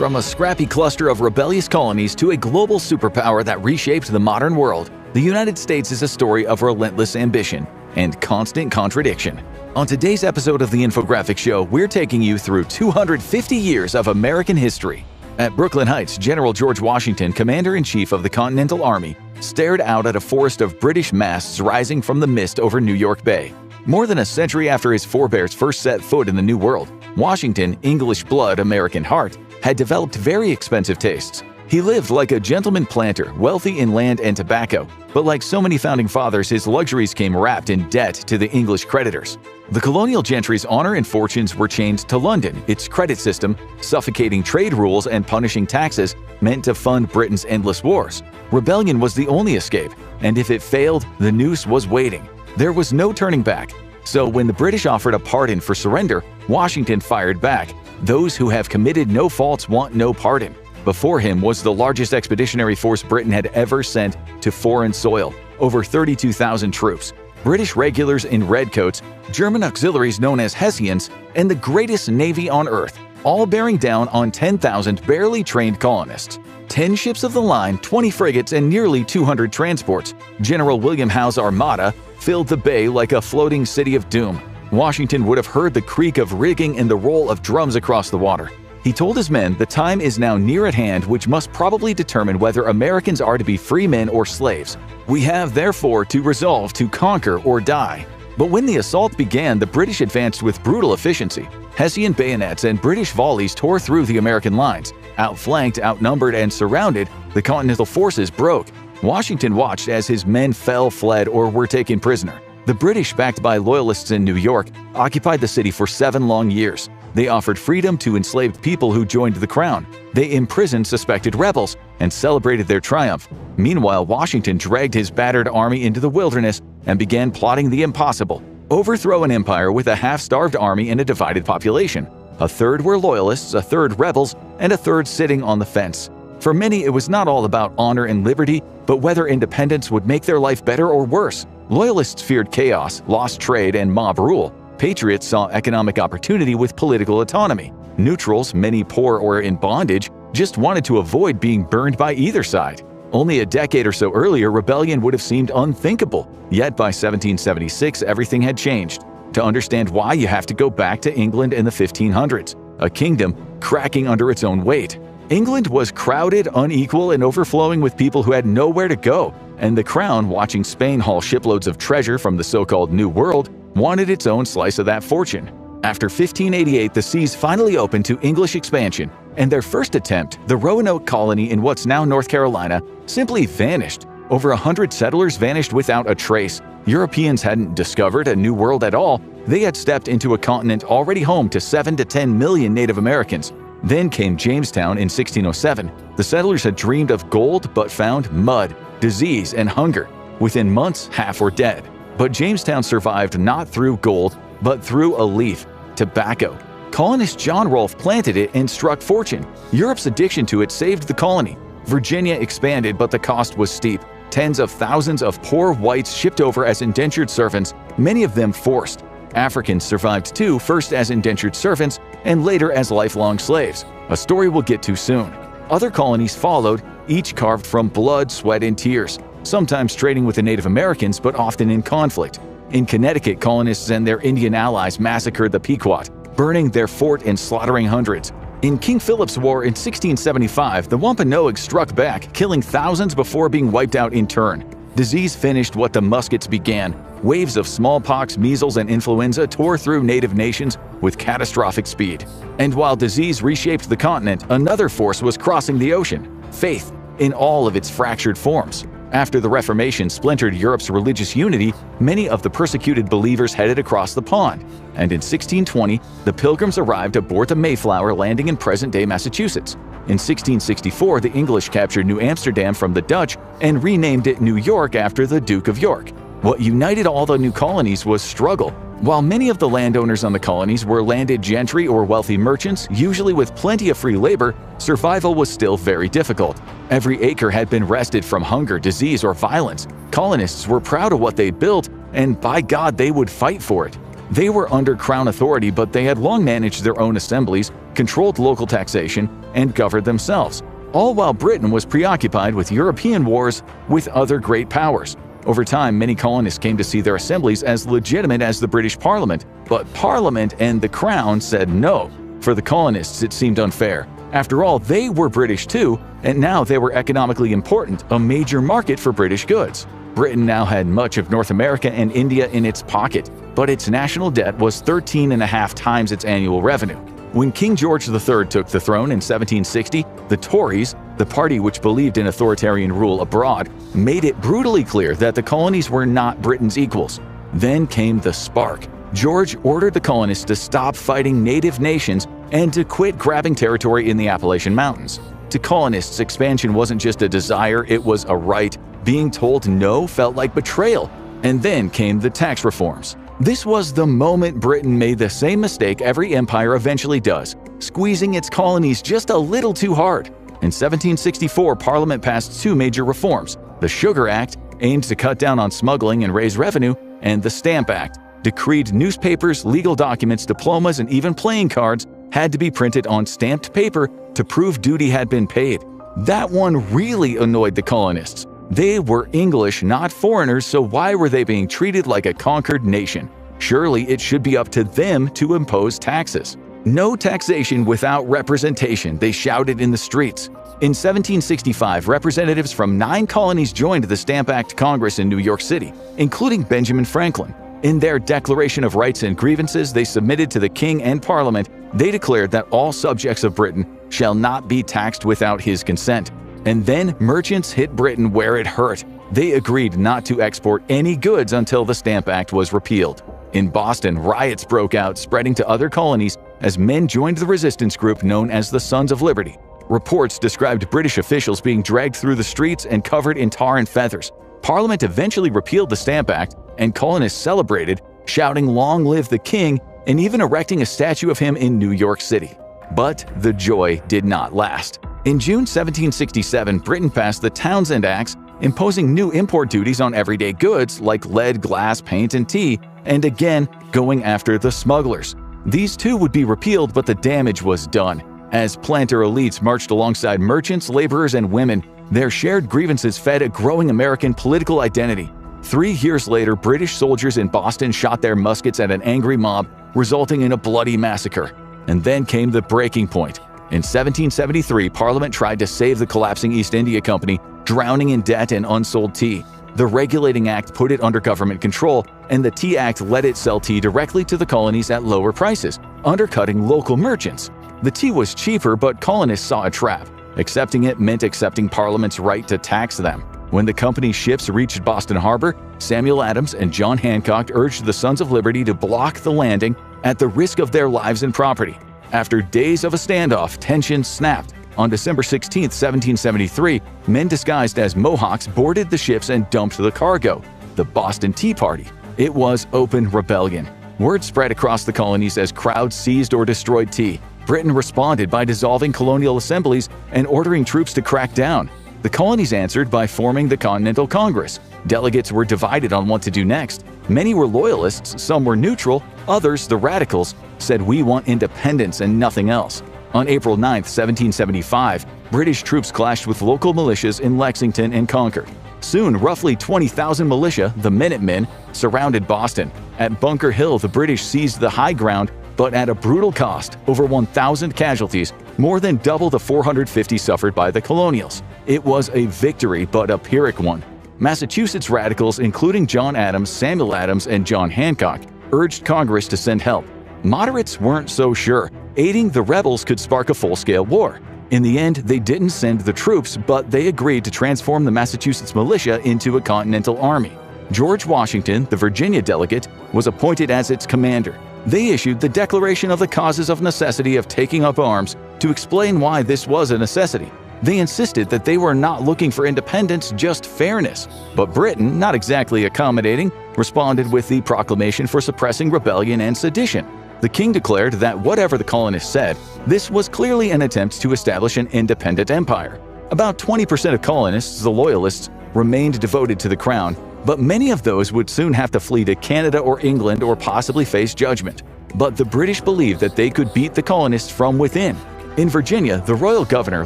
From a scrappy cluster of rebellious colonies to a global superpower that reshaped the modern world, the United States is a story of relentless ambition and constant contradiction. On today's episode of the Infographics Show, we're taking you through 250 years of American history. At Brooklyn Heights, General George Washington, Commander-in-Chief of the Continental Army, stared out at a forest of British masts rising from the mist over New York Bay. More than a century after his forebears first set foot in the New World, Washington, English blood, American heart, had developed very expensive tastes. He lived like a gentleman planter, wealthy in land and tobacco, but like so many founding fathers, his luxuries came wrapped in debt to the English creditors. The colonial gentry's honor and fortunes were chained to London, its credit system, suffocating trade rules and punishing taxes meant to fund Britain's endless wars. Rebellion was the only escape, and if it failed, the noose was waiting. There was no turning back. So when the British offered a pardon for surrender, Washington fired back. Those who have committed no faults want no pardon. Before him was the largest expeditionary force Britain had ever sent to foreign soil, over 32,000 troops, British regulars in redcoats, German auxiliaries known as Hessians, and the greatest navy on earth, all bearing down on 10,000 barely trained colonists. 10 ships of the line, 20 frigates, and nearly 200 transports, General William Howe's armada, filled the bay like a floating city of doom. Washington would have heard the creak of rigging and the roll of drums across the water. He told his men the time is now near at hand which must probably determine whether Americans are to be free men or slaves. We have therefore to resolve to conquer or die. But when the assault began, the British advanced with brutal efficiency. Hessian bayonets and British volleys tore through the American lines. Outflanked, outnumbered, and surrounded, the Continental forces broke. Washington watched as his men fell, fled, or were taken prisoner. The British, backed by loyalists in New York, occupied the city for 7 long years. They offered freedom to enslaved people who joined the crown. They imprisoned suspected rebels and celebrated their triumph. Meanwhile, Washington dragged his battered army into the wilderness and began plotting the impossible: overthrow an empire with a half-starved army and a divided population. A third were loyalists, a third rebels, and a third sitting on the fence. For many, it was not all about honor and liberty, but whether independence would make their life better or worse. Loyalists feared chaos, lost trade, and mob rule. Patriots saw economic opportunity with political autonomy. Neutrals, many poor or in bondage, just wanted to avoid being burned by either side. Only a decade or so earlier, rebellion would have seemed unthinkable. Yet by 1776, everything had changed. To understand why, you have to go back to England in the 1500s, a kingdom cracking under its own weight. England was crowded, unequal, and overflowing with people who had nowhere to go, and the crown, watching Spain haul shiploads of treasure from the so-called New World, wanted its own slice of that fortune. After 1588, the seas finally opened to English expansion, and their first attempt, the Roanoke colony in what's now North Carolina, simply vanished. Over 100 settlers vanished without a trace. Europeans hadn't discovered a new world at all. They had stepped into a continent already home to 7 to 10 million Native Americans. Then came Jamestown in 1607. The settlers had dreamed of gold but found mud, disease, and hunger. Within months, half were dead. But Jamestown survived not through gold, but through a leaf: tobacco. Colonist John Rolfe planted it and struck fortune. Europe's addiction to it saved the colony. Virginia expanded, but the cost was steep. Tens of thousands of poor whites shipped over as indentured servants, many of them forced. Africans survived too, first as indentured servants and later as lifelong slaves, a story we'll get to soon. Other colonies followed, each carved from blood, sweat, and tears, sometimes trading with the Native Americans but often in conflict. In Connecticut, colonists and their Indian allies massacred the Pequot, burning their fort and slaughtering hundreds. In King Philip's War in 1675, the Wampanoag struck back, killing thousands before being wiped out in turn. Disease finished what the muskets began. Waves of smallpox, measles, and influenza tore through native nations with catastrophic speed. And while disease reshaped the continent, another force was crossing the ocean: faith, in all of its fractured forms. After the Reformation splintered Europe's religious unity, many of the persecuted believers headed across the pond. And in 1620, the Pilgrims arrived aboard the Mayflower, landing in present-day Massachusetts. In 1664, the English captured New Amsterdam from the Dutch and renamed it New York after the Duke of York. What united all the new colonies was struggle. While many of the landowners on the colonies were landed gentry or wealthy merchants, usually with plenty of free labor, survival was still very difficult. Every acre had been wrested from hunger, disease, or violence. Colonists were proud of what they built, and by God, they would fight for it. They were under crown authority, but they had long managed their own assemblies, controlled local taxation, and governed themselves, all while Britain was preoccupied with European wars with other great powers. Over time, many colonists came to see their assemblies as legitimate as the British Parliament, but Parliament and the Crown said no. For the colonists, it seemed unfair. After all, they were British too, and now they were economically important, a major market for British goods. Britain now had much of North America and India in its pocket, but its national debt was 13.5 times its annual revenue. When King George III took the throne in 1760, the Tories, the party which believed in authoritarian rule abroad, made it brutally clear that the colonies were not Britain's equals. Then came the spark. George ordered the colonists to stop fighting native nations and to quit grabbing territory in the Appalachian Mountains. To colonists, expansion wasn't just a desire, it was a right. Being told no felt like betrayal. And then came the tax reforms. This was the moment Britain made the same mistake every empire eventually does, squeezing its colonies just a little too hard. In 1764, Parliament passed two major reforms. The Sugar Act, aimed to cut down on smuggling and raise revenue, and the Stamp Act, decreed newspapers, legal documents, diplomas, and even playing cards had to be printed on stamped paper to prove duty had been paid. That one really annoyed the colonists. They were English, not foreigners, so why were they being treated like a conquered nation? Surely it should be up to them to impose taxes. No taxation without representation, they shouted in the streets. In 1765, representatives from 9 colonies joined the Stamp Act Congress in New York City, including Benjamin Franklin. In their Declaration of Rights and Grievances they submitted to the King and Parliament, they declared that all subjects of Britain shall not be taxed without his consent. And then merchants hit Britain where it hurt. They agreed not to export any goods until the Stamp Act was repealed. In Boston, riots broke out, spreading to other colonies as men joined the resistance group known as the Sons of Liberty. Reports described British officials being dragged through the streets and covered in tar and feathers. Parliament eventually repealed the Stamp Act, and colonists celebrated, shouting "Long live the King," and even erecting a statue of him in New York City. But the joy did not last. In June 1767, Britain passed the Townshend Acts, imposing new import duties on everyday goods like lead, glass, paint, and tea, and again going after the smugglers. These too would be repealed, but the damage was done. As planter elites marched alongside merchants, laborers, and women, their shared grievances fed a growing American political identity. 3 years later, British soldiers in Boston shot their muskets at an angry mob, resulting in a bloody massacre. And then came the breaking point. In 1773, Parliament tried to save the collapsing East India Company, drowning in debt and unsold tea. The Regulating Act put it under government control, and the Tea Act let it sell tea directly to the colonies at lower prices, undercutting local merchants. The tea was cheaper, but colonists saw a trap. Accepting it meant accepting Parliament's right to tax them. When the company's ships reached Boston Harbor, Samuel Adams and John Hancock urged the Sons of Liberty to block the landing at the risk of their lives and property. After days of a standoff, tensions snapped. On December 16, 1773, men disguised as Mohawks boarded the ships and dumped the cargo. The Boston Tea Party. It was open rebellion. Word spread across the colonies as crowds seized or destroyed tea. Britain responded by dissolving colonial assemblies and ordering troops to crack down. The colonies answered by forming the Continental Congress. Delegates were divided on what to do next. Many were loyalists, some were neutral, others, the radicals, said we want independence and nothing else. On April 9, 1775, British troops clashed with local militias in Lexington and Concord. Soon, roughly 20,000 militia, the Minutemen, surrounded Boston. At Bunker Hill, the British seized the high ground, but at a brutal cost, over 1,000 casualties, more than double the 450 suffered by the colonials. It was a victory, but a Pyrrhic one. Massachusetts radicals, including John Adams, Samuel Adams, and John Hancock, urged Congress to send help. Moderates weren't so sure. Aiding the rebels could spark a full-scale war. In the end, they didn't send the troops, but they agreed to transform the Massachusetts militia into a Continental Army. George Washington, the Virginia delegate, was appointed as its commander. They issued the Declaration of the Causes of Necessity of Taking Up Arms to explain why this was a necessity. They insisted that they were not looking for independence, just fairness. But Britain, not exactly accommodating, responded with the Proclamation for Suppressing Rebellion and Sedition. The king declared that whatever the colonists said, this was clearly an attempt to establish an independent empire. About 20% of colonists, the Loyalists, remained devoted to the crown, but many of those would soon have to flee to Canada or England or possibly face judgment. But the British believed that they could beat the colonists from within. In Virginia, the royal governor,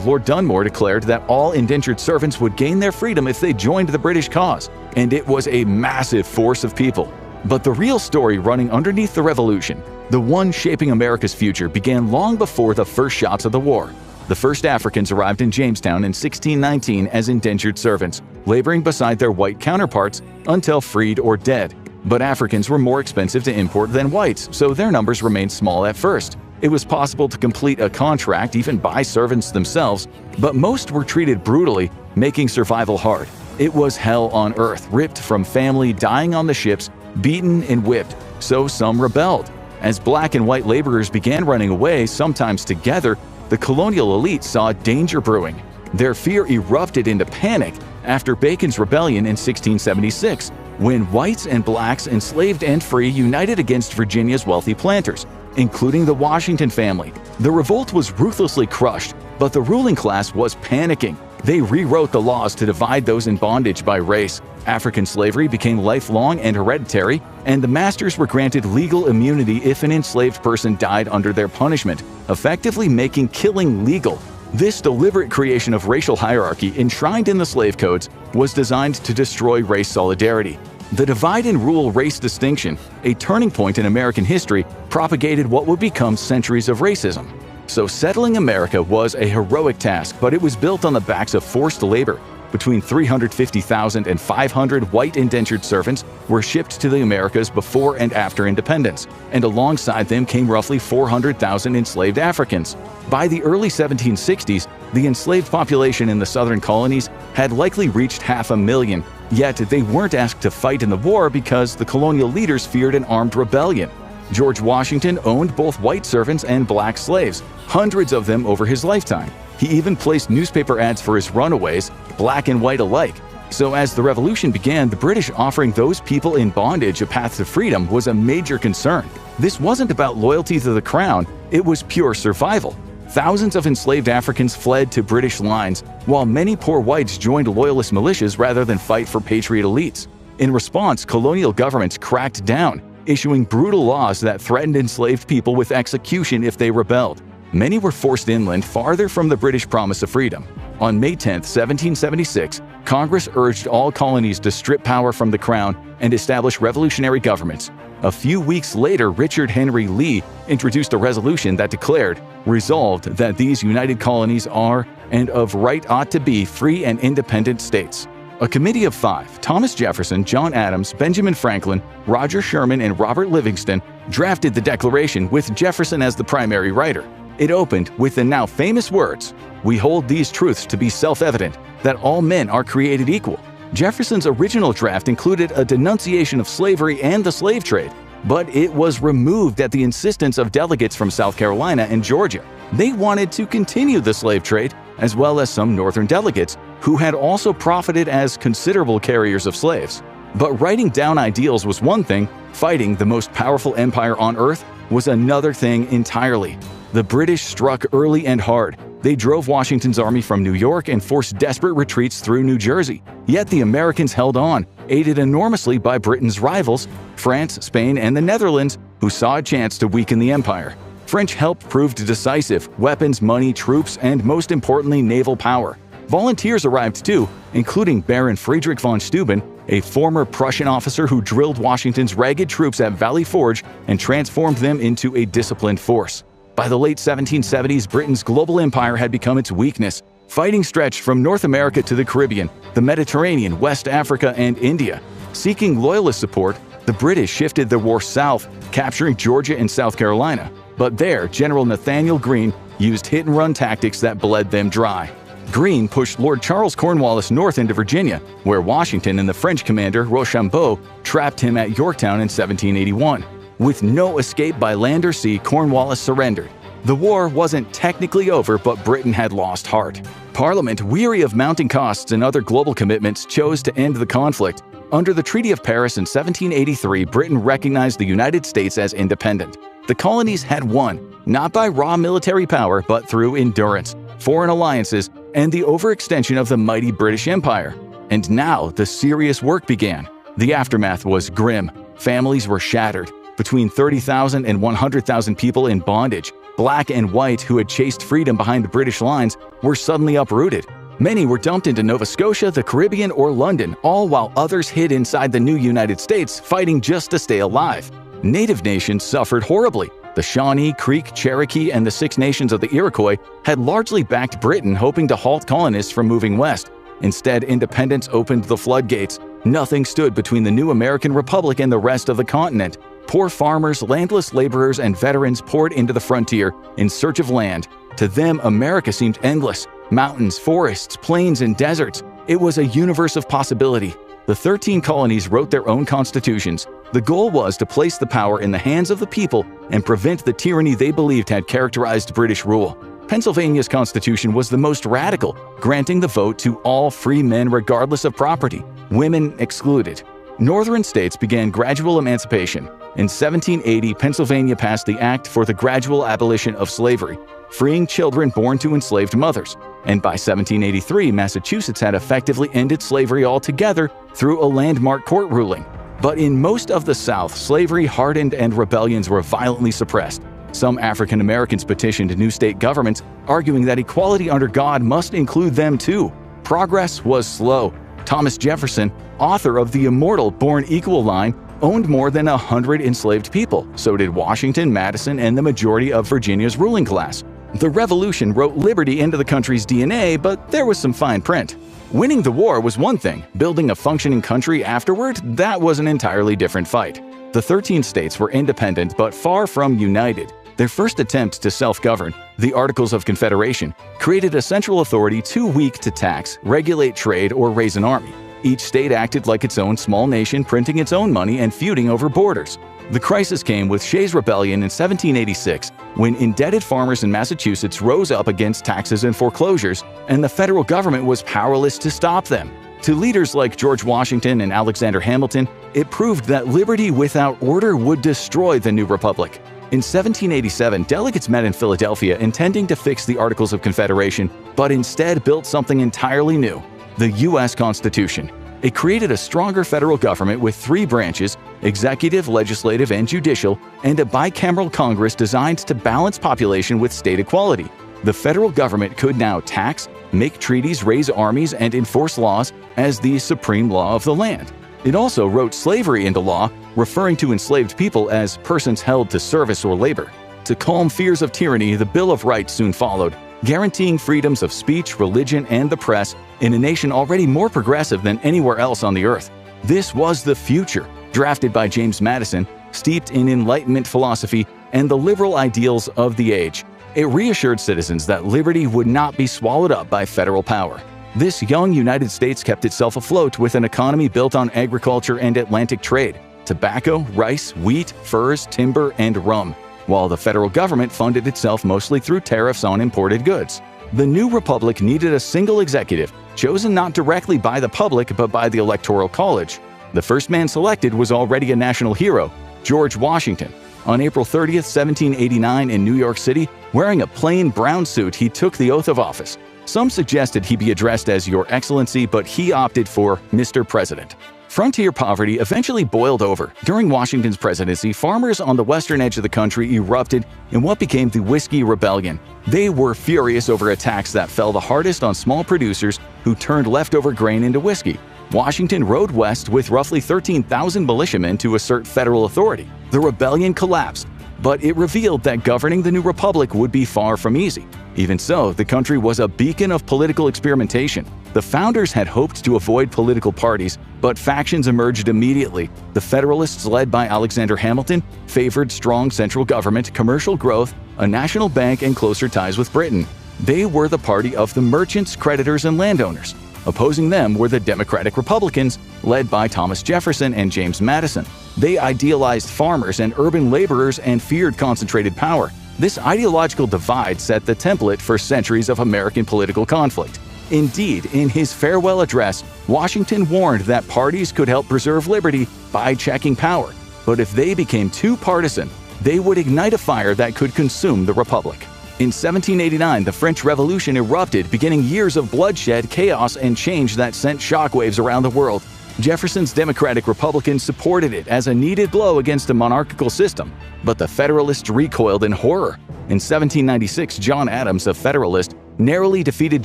Lord Dunmore, declared that all indentured servants would gain their freedom if they joined the British cause, and it was a massive force of people. But the real story running underneath the revolution, the one shaping America's future, began long before the first shots of the war. The first Africans arrived in Jamestown in 1619 as indentured servants, laboring beside their white counterparts until freed or dead. But Africans were more expensive to import than whites, so their numbers remained small at first. It was possible to complete a contract even by servants themselves, but most were treated brutally, making survival hard. It was hell on earth, ripped from family, dying on the ships, beaten and whipped, so some rebelled. As black and white laborers began running away, sometimes together, the colonial elite saw danger brewing. Their fear erupted into panic after Bacon's Rebellion in 1676, when whites and blacks, enslaved and free, united against Virginia's wealthy planters, including the Washington family. The revolt was ruthlessly crushed, but the ruling class was panicking. They rewrote the laws to divide those in bondage by race. African slavery became lifelong and hereditary, and the masters were granted legal immunity if an enslaved person died under their punishment, effectively making killing legal. This deliberate creation of racial hierarchy enshrined in the slave codes was designed to destroy race solidarity. The divide and rule race distinction, a turning point in American history, propagated what would become centuries of racism. So settling America was a heroic task, but it was built on the backs of forced labor. Between 350,000 and 500 white indentured servants were shipped to the Americas before and after independence, and alongside them came roughly 400,000 enslaved Africans. By the early 1760s, the enslaved population in the southern colonies had likely reached 500,000, yet they weren't asked to fight in the war because the colonial leaders feared an armed rebellion. George Washington owned both white servants and black slaves, hundreds of them over his lifetime. He even placed newspaper ads for his runaways, black and white alike. So as the revolution began, the British offering those people in bondage a path to freedom was a major concern. This wasn't about loyalty to the crown, it was pure survival. Thousands of enslaved Africans fled to British lines, while many poor whites joined loyalist militias rather than fight for patriot elites. In response, colonial governments cracked down, issuing brutal laws that threatened enslaved people with execution if they rebelled. Many were forced inland, farther from the British promise of freedom. On May 10, 1776, Congress urged all colonies to strip power from the crown and establish revolutionary governments. A few weeks later, Richard Henry Lee introduced a resolution that declared, "Resolved that these united colonies are, and of right ought to be, free and independent states." A committee of 5, Thomas Jefferson, John Adams, Benjamin Franklin, Roger Sherman, and Robert Livingston, drafted the Declaration with Jefferson as the primary writer. It opened with the now famous words, "We hold these truths to be self-evident, that all men are created equal." Jefferson's original draft included a denunciation of slavery and the slave trade, but it was removed at the insistence of delegates from South Carolina and Georgia. They wanted to continue the slave trade, as well as some northern delegates who had also profited as considerable carriers of slaves. But writing down ideals was one thing, fighting the most powerful empire on earth was another thing entirely. The British struck early and hard. They drove Washington's army from New York and forced desperate retreats through New Jersey. Yet the Americans held on, aided enormously by Britain's rivals, France, Spain, and the Netherlands, who saw a chance to weaken the empire. French help proved decisive: weapons, money, troops, and most importantly, naval power. Volunteers arrived too, including Baron Friedrich von Steuben, a former Prussian officer who drilled Washington's ragged troops at Valley Forge and transformed them into a disciplined force. By the late 1770s, Britain's global empire had become its weakness. Fighting stretched from North America to the Caribbean, the Mediterranean, West Africa, and India. Seeking loyalist support, the British shifted their war south, capturing Georgia and South Carolina. But there, General Nathaniel Greene used hit-and-run tactics that bled them dry. Greene pushed Lord Charles Cornwallis north into Virginia, where Washington and the French commander Rochambeau trapped him at Yorktown in 1781. With no escape by land or sea, Cornwallis surrendered. The war wasn't technically over, but Britain had lost heart. Parliament, weary of mounting costs and other global commitments, chose to end the conflict. Under the Treaty of Paris in 1783, Britain recognized the United States as independent. The colonies had won, not by raw military power, but through endurance, foreign alliances, and the overextension of the mighty British Empire. And now the serious work began. The aftermath was grim. Families were shattered. Between 30,000 and 100,000 people in bondage, black and white who had chased freedom behind the British lines, were suddenly uprooted. Many were dumped into Nova Scotia, the Caribbean, or London, all while others hid inside the new United States, fighting just to stay alive. Native nations suffered horribly. The Shawnee, Creek, Cherokee, and the Six Nations of the Iroquois had largely backed Britain, hoping to halt colonists from moving west. Instead, independence opened the floodgates. Nothing stood between the new American Republic and the rest of the continent. Poor farmers, landless laborers, and veterans poured into the frontier in search of land. To them, America seemed endless. Mountains, forests, plains, and deserts. It was a universe of possibility. The 13 colonies wrote their own constitutions. The goal was to place the power in the hands of the people and prevent the tyranny they believed had characterized British rule. Pennsylvania's constitution was the most radical, granting the vote to all free men regardless of property, women excluded. Northern states began gradual emancipation. In 1780, Pennsylvania passed the Act for the Gradual Abolition of Slavery, freeing children born to enslaved mothers. And by 1783, Massachusetts had effectively ended slavery altogether through a landmark court ruling. But in most of the South, slavery hardened and rebellions were violently suppressed. Some African Americans petitioned new state governments, arguing that equality under God must include them too. Progress was slow. Thomas Jefferson, author of the immortal Born Equal line, owned more than 100 enslaved people. So did Washington, Madison, and the majority of Virginia's ruling class. The Revolution wrote liberty into the country's DNA, but there was some fine print. Winning the war was one thing. Building a functioning country afterward, that was an entirely different fight. The 13 states were independent but far from united. Their first attempt to self-govern, the Articles of Confederation, created a central authority too weak to tax, regulate trade, or raise an army. Each state acted like its own small nation, printing its own money and feuding over borders. The crisis came with Shays' Rebellion in 1786, when indebted farmers in Massachusetts rose up against taxes and foreclosures, and the federal government was powerless to stop them. To leaders like George Washington and Alexander Hamilton, it proved that liberty without order would destroy the new republic. In 1787, delegates met in Philadelphia intending to fix the Articles of Confederation, but instead built something entirely new: the U.S. Constitution. It created a stronger federal government with 3 branches: executive, legislative, and judicial, and a bicameral Congress designed to balance population with state equality. The federal government could now tax, make treaties, raise armies, and enforce laws as the supreme law of the land. It also wrote slavery into law, referring to enslaved people as persons held to service or labor. To calm fears of tyranny, the Bill of Rights soon followed, guaranteeing freedoms of speech, religion, and the press in a nation already more progressive than anywhere else on the earth. This was the future, drafted by James Madison, steeped in Enlightenment philosophy and the liberal ideals of the age. It reassured citizens that liberty would not be swallowed up by federal power. This young United States kept itself afloat with an economy built on agriculture and Atlantic trade, tobacco, rice, wheat, furs, timber, and rum, while the federal government funded itself mostly through tariffs on imported goods. The new republic needed a single executive, chosen not directly by the public but by the Electoral College. The first man selected was already a national hero, George Washington. On April 30, 1789, in New York City, wearing a plain brown suit, he took the oath of office. Some suggested he be addressed as Your Excellency, but he opted for Mr. President. Frontier poverty eventually boiled over. During Washington's presidency, farmers on the western edge of the country erupted in what became the Whiskey Rebellion. They were furious over a tax that fell the hardest on small producers who turned leftover grain into whiskey. Washington rode west with roughly 13,000 militiamen to assert federal authority. The rebellion collapsed, but it revealed that governing the new republic would be far from easy. Even so, the country was a beacon of political experimentation. The founders had hoped to avoid political parties, but factions emerged immediately. The Federalists, led by Alexander Hamilton, favored strong central government, commercial growth, a national bank, and closer ties with Britain. They were the party of the merchants, creditors, and landowners. Opposing them were the Democratic Republicans, led by Thomas Jefferson and James Madison. They idealized farmers and urban laborers and feared concentrated power. This ideological divide set the template for centuries of American political conflict. Indeed, in his farewell address, Washington warned that parties could help preserve liberty by checking power, but if they became too partisan, they would ignite a fire that could consume the republic. In 1789, the French Revolution erupted, beginning years of bloodshed, chaos, and change that sent shockwaves around the world. Jefferson's Democratic Republicans supported it as a needed blow against a monarchical system, but the Federalists recoiled in horror. In 1796, John Adams, a Federalist, narrowly defeated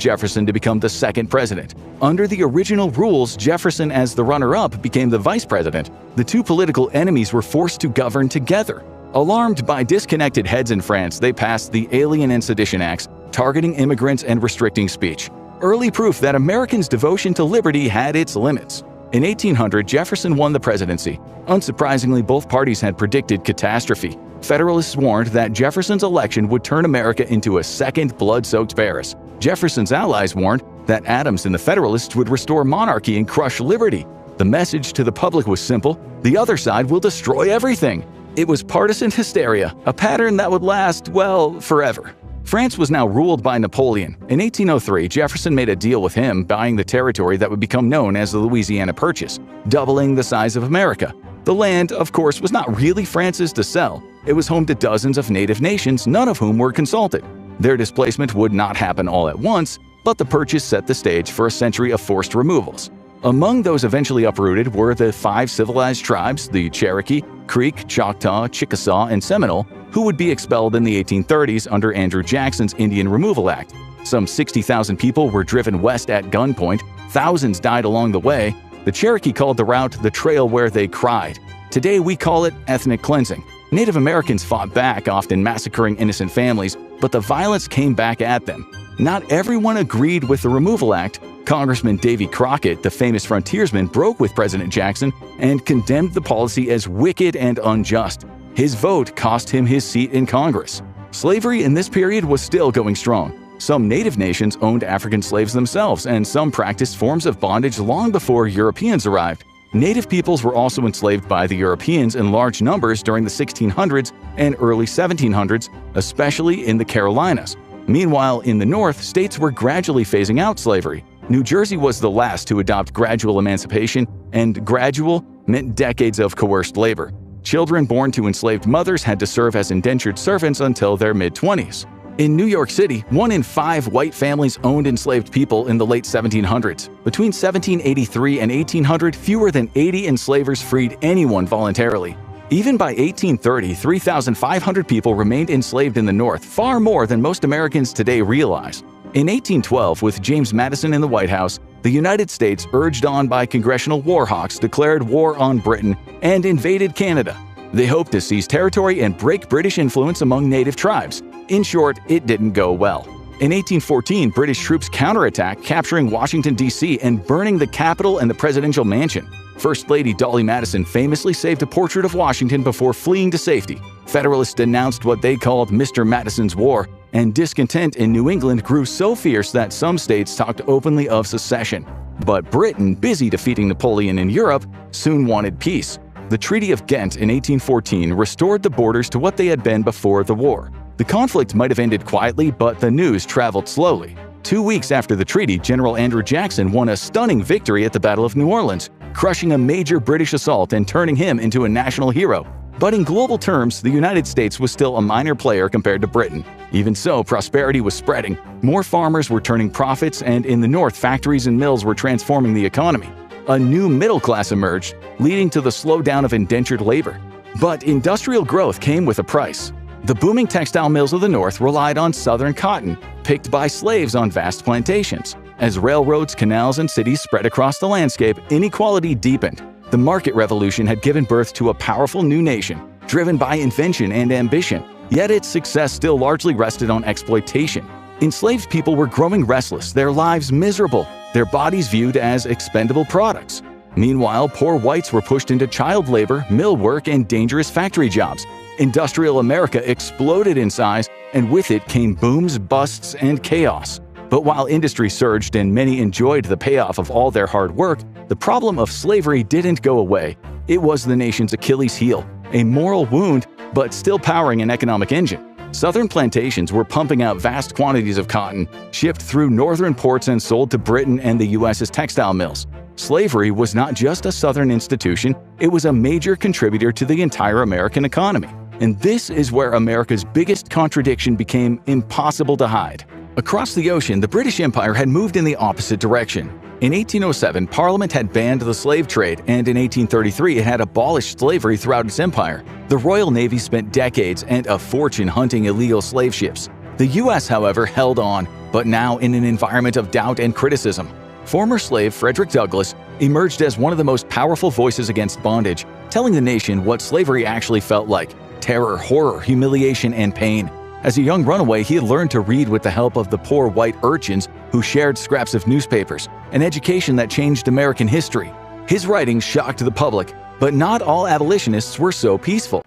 Jefferson to become the second president. Under the original rules, Jefferson, as the runner-up, became the vice president. The two political enemies were forced to govern together. Alarmed by disconnected heads in France, they passed the Alien and Sedition Acts, targeting immigrants and restricting speech. Early proof that Americans' devotion to liberty had its limits. In 1800, Jefferson won the presidency. Unsurprisingly, both parties had predicted catastrophe. Federalists warned that Jefferson's election would turn America into a second blood-soaked Paris. Jefferson's allies warned that Adams and the Federalists would restore monarchy and crush liberty. The message to the public was simple: the other side will destroy everything. It was partisan hysteria, a pattern that would last, well, forever. France was now ruled by Napoleon. In 1803, Jefferson made a deal with him, buying the territory that would become known as the Louisiana Purchase, doubling the size of America. The land, of course, was not really France's to sell. It was home to dozens of native nations, none of whom were consulted. Their displacement would not happen all at once, but the purchase set the stage for a century of forced removals. Among those eventually uprooted were the 5 civilized tribes, the Cherokee, Creek, Choctaw, Chickasaw, and Seminole, who would be expelled in the 1830s under Andrew Jackson's Indian Removal Act. Some 60,000 people were driven west at gunpoint, thousands died along the way. The Cherokee called the route the Trail Where They Cried. Today we call it ethnic cleansing. Native Americans fought back, often massacring innocent families, but the violence came back at them. Not everyone agreed with the Removal Act. Congressman Davy Crockett, the famous frontiersman, broke with President Jackson and condemned the policy as wicked and unjust. His vote cost him his seat in Congress. Slavery in this period was still going strong. Some native nations owned African slaves themselves, and some practiced forms of bondage long before Europeans arrived. Native peoples were also enslaved by the Europeans in large numbers during the 1600s and early 1700s, especially in the Carolinas. Meanwhile, in the North, states were gradually phasing out slavery. New Jersey was the last to adopt gradual emancipation, and gradual meant decades of coerced labor. Children born to enslaved mothers had to serve as indentured servants until their mid-20s. In New York City, 1 in 5 white families owned enslaved people in the late 1700s. Between 1783 and 1800, fewer than 80 enslavers freed anyone voluntarily. Even by 1830, 3,500 people remained enslaved in the North, far more than most Americans today realize. In 1812, with James Madison in the White House, the United States, urged on by congressional war hawks, declared war on Britain and invaded Canada. They hoped to seize territory and break British influence among native tribes. In short, it didn't go well. In 1814, British troops counterattacked, capturing Washington, D.C. and burning the Capitol and the presidential mansion. First Lady Dolly Madison famously saved a portrait of Washington before fleeing to safety. Federalists denounced what they called Mr. Madison's War, and discontent in New England grew so fierce that some states talked openly of secession. But Britain, busy defeating Napoleon in Europe, soon wanted peace. The Treaty of Ghent in 1814 restored the borders to what they had been before the war. The conflict might have ended quietly, but the news traveled slowly. 2 weeks after the treaty, General Andrew Jackson won a stunning victory at the Battle of New Orleans, crushing a major British assault and turning him into a national hero. But in global terms, the United States was still a minor player compared to Britain. Even so, prosperity was spreading. More farmers were turning profits, and in the North, factories and mills were transforming the economy. A new middle class emerged, leading to the slowdown of indentured labor. But industrial growth came with a price. The booming textile mills of the North relied on southern cotton, picked by slaves on vast plantations. As railroads, canals, and cities spread across the landscape, inequality deepened. The market revolution had given birth to a powerful new nation, driven by invention and ambition. Yet its success still largely rested on exploitation. Enslaved people were growing restless, their lives miserable, their bodies viewed as expendable products. Meanwhile, poor whites were pushed into child labor, mill work, and dangerous factory jobs. Industrial America exploded in size, and with it came booms, busts, and chaos. But while industry surged and many enjoyed the payoff of all their hard work, the problem of slavery didn't go away. It was the nation's Achilles heel, a moral wound, but still powering an economic engine. Southern plantations were pumping out vast quantities of cotton, shipped through northern ports and sold to Britain and the U.S.'s textile mills. Slavery was not just a Southern institution, it was a major contributor to the entire American economy. And this is where America's biggest contradiction became impossible to hide. Across the ocean, the British Empire had moved in the opposite direction. In 1807, Parliament had banned the slave trade, and in 1833 it had abolished slavery throughout its empire. The Royal Navy spent decades and a fortune hunting illegal slave ships. The US, however, held on, but now in an environment of doubt and criticism. Former slave Frederick Douglass emerged as one of the most powerful voices against bondage, telling the nation what slavery actually felt like: terror, horror, humiliation, and pain. As a young runaway, he had learned to read with the help of the poor white urchins who shared scraps of newspapers, an education that changed American history. His writings shocked the public, but not all abolitionists were so peaceful.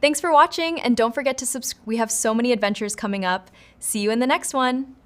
Thanks for watching, and don't forget to subscribe. We have so many adventures coming up. See you in the next one.